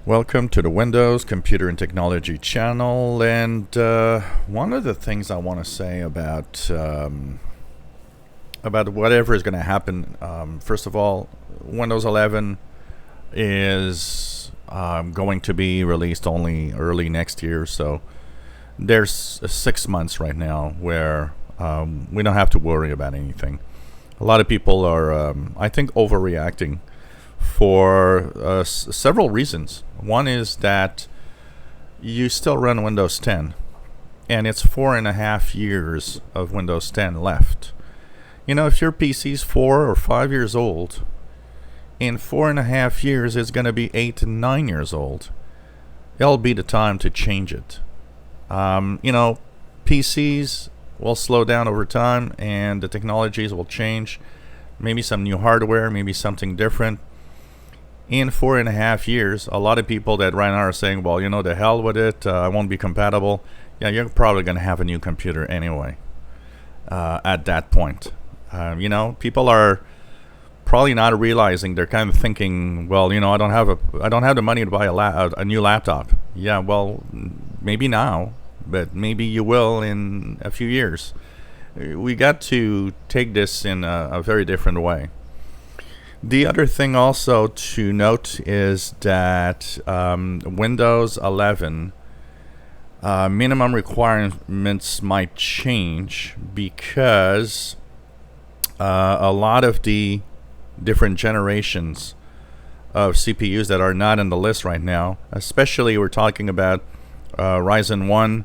Welcome to the Windows Computer and Technology channel. And one of the things I want to say about whatever is going to happen. First of all, Windows 11 is going to be released only early next year. So there's 6 months right now where we don't have to worry about anything. A lot of people are, I think, overreacting for several reasons. One is that you still run Windows 10, and it's 4.5 years of Windows 10 left. You know, if your PC's 4 or 5 years old, in 4.5 years it's going to be 8 and 9 years old. It'll be the time to change it. PCs will slow down over time, and the technologies will change. Maybe some new hardware, maybe something different. In 4.5 years, a lot of people that right now are saying, well, the hell with it, I won't be compatible. Yeah, you're probably going to have a new computer anyway at that point. People are probably not realizing, they're kind of thinking, well, I don't have the money to buy a new laptop. Yeah, well, maybe now, but maybe you will in a few years. We got to take this in a very different way. The other thing also to note is that Windows 11 minimum requirements might change because a lot of the different generations of CPUs that are not on the list right now, especially we're talking about Ryzen 1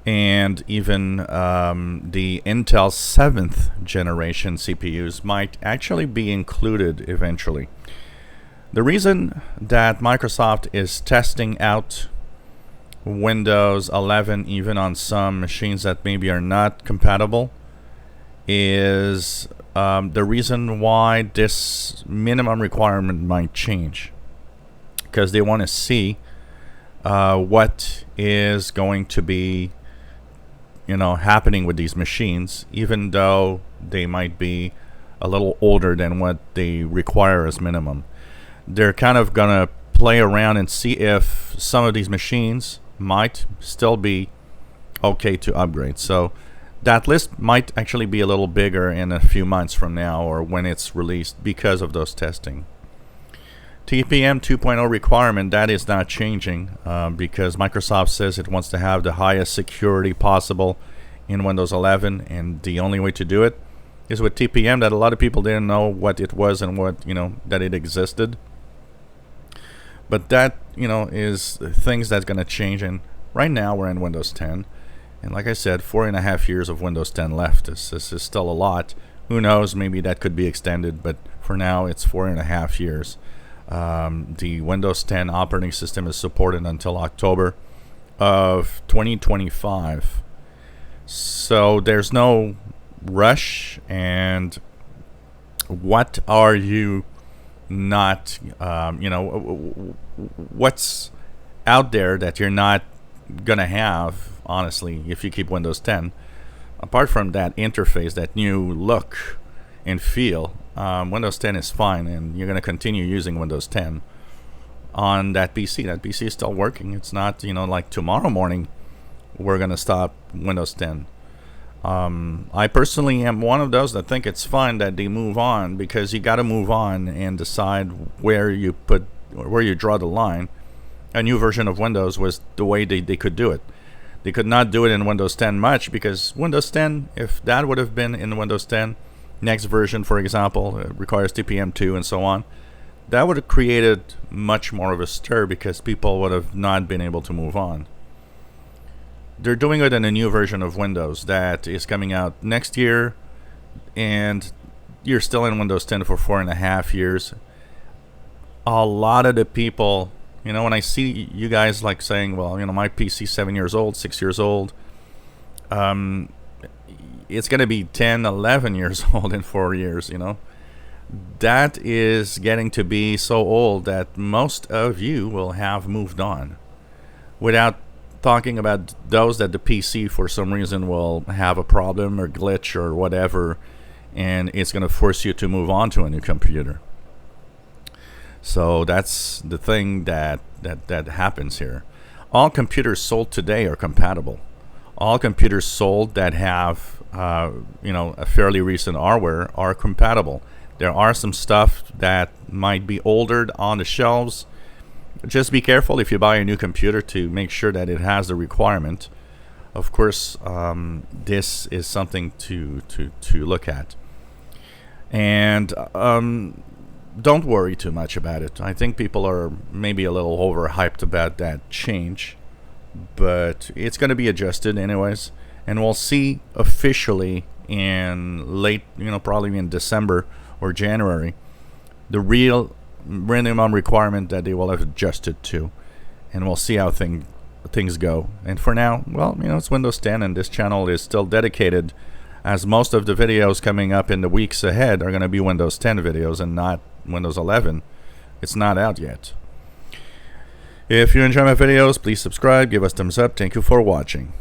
and even the Intel 7th generation CPUs might actually be included eventually. The reason that Microsoft is testing out Windows 11 even on some machines that maybe are not compatible is the reason why this minimum requirement might change, because they want to see what is going to be happening with these machines, even though they might be a little older than what they require as minimum. They're kind of gonna play around and see if some of these machines might still be okay to upgrade. So that list might actually be a little bigger in a few months from now, or when it's released, because of those testing. TPM 2.0 requirement, that is not changing because Microsoft says it wants to have the highest security possible in Windows 11, and the only way to do it is with TPM, that a lot of people didn't know what it was and what that it existed. But that is things that's going to change, and right now we're in Windows 10, and like I said, 4.5 years of Windows 10 left. This is still a lot. Who knows, maybe that could be extended, but for now it's 4.5 years. The Windows 10 operating system is supported until October of 2025. So there's no rush. And what are you not, what's out there that you're not going to have, honestly, if you keep Windows 10? Apart from that interface, that new look and feel, Windows 10 is fine, and you're going to continue using Windows 10 on that PC. That PC is still working. It's not, like tomorrow morning we're going to stop Windows 10. I personally am one of those that think it's fine that they move on, because you got to move on and decide where you draw the line. A new version of Windows was the way they could do it. They could not do it in Windows 10 much, because Windows 10, if that would have been in Windows 10, next version, for example, requires TPM2 and so on, that would have created much more of a stir, because people would have not been able to move on. They're doing it in a new version of Windows that is coming out next year, and you're still in Windows 10 for 4.5 years. A lot of the people, when I see you guys like saying, well, my PC's 7 years old, 6 years old, it's going to be 10, 11 years old in 4 years, That is getting to be so old that most of you will have moved on. Without talking about those that the PC for some reason will have a problem or glitch or whatever, and it's going to force you to move on to a new computer. So that's the thing that happens here. All computers sold today are compatible. All computers sold that have a fairly recent hardware are compatible. There are some stuff that might be older on the shelves. Just be careful if you buy a new computer to make sure that it has the requirement. Of course, this is something to look at. And don't worry too much about it. I think people are maybe a little overhyped about that change, but it's going to be adjusted anyways, and we'll see officially in late, probably in December or January, the real minimum requirement that they will have adjusted to, and we'll see how things go. And for now, well, it's Windows 10, and this channel is still dedicated, as most of the videos coming up in the weeks ahead are going to be Windows 10 videos and not Windows 11. It's not out yet. If you enjoy my videos, please subscribe, give us thumbs up. Thank you for watching.